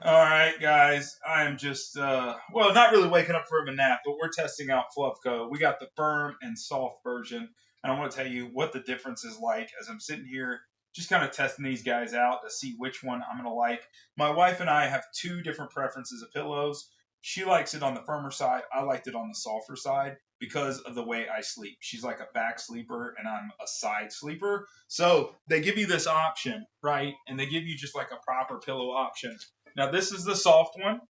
All right, guys. I am just, well, not really waking up from a nap, but we're testing out FluffCo. We got the firm and soft version, and I want to tell you what the difference is like as I'm sitting here just kind of testing these guys out to see which one I'm going to like. My wife and I have two different preferences of pillows. She likes it on the firmer side. I liked it on the softer side because of the way I sleep. She's like a back sleeper, and I'm a side sleeper. So they give you this option, right? And they give you just like a proper pillow option. Now this is the soft one.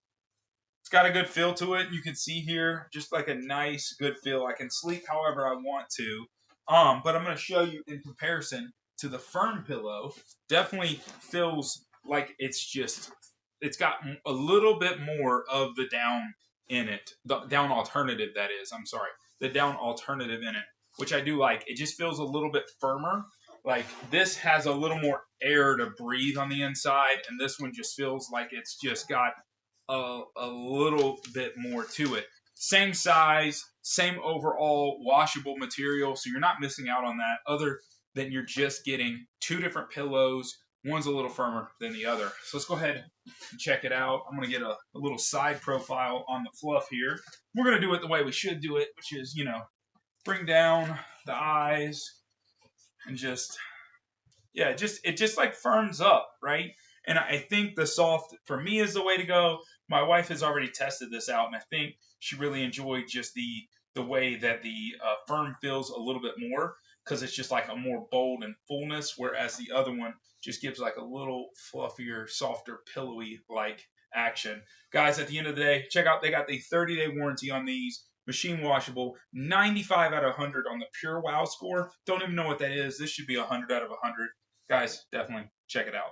It's got a good feel to it. You can see here, just like a nice, good feel. I can sleep however I want to. But I'm going to show you in comparison to the firm pillow. Definitely feels like it's got a little bit more of the down in it. The down alternative, that is. I'm sorry. The down alternative in it, which I do like. It just feels a little bit firmer. Like this has a little more air to breathe on the inside, and this one just feels like it's just got a little bit more to it. Same size, same overall washable material, so you're not missing out on that other than you're just getting two different pillows. One's a little firmer than the other. So let's go ahead and check it out. I'm going to get a little side profile on the fluff here. We're going to do it the way we should do it, which is, bring down the eyes and just, yeah, it just like firms up, right? And I think the soft for me is the way to go. My wife has already tested this out, and I think she really enjoyed just the way that the firm feels a little bit more because it's just like a more bold and fullness, whereas the other one just gives like a little fluffier, softer, pillowy like action. Guys, at the end of the day, check out, they got the 30-day warranty on these. Machine washable, 95 out of 100 on the Pure Wow score. Don't even know what that is. This should be 100 out of 100. Guys, definitely check it out.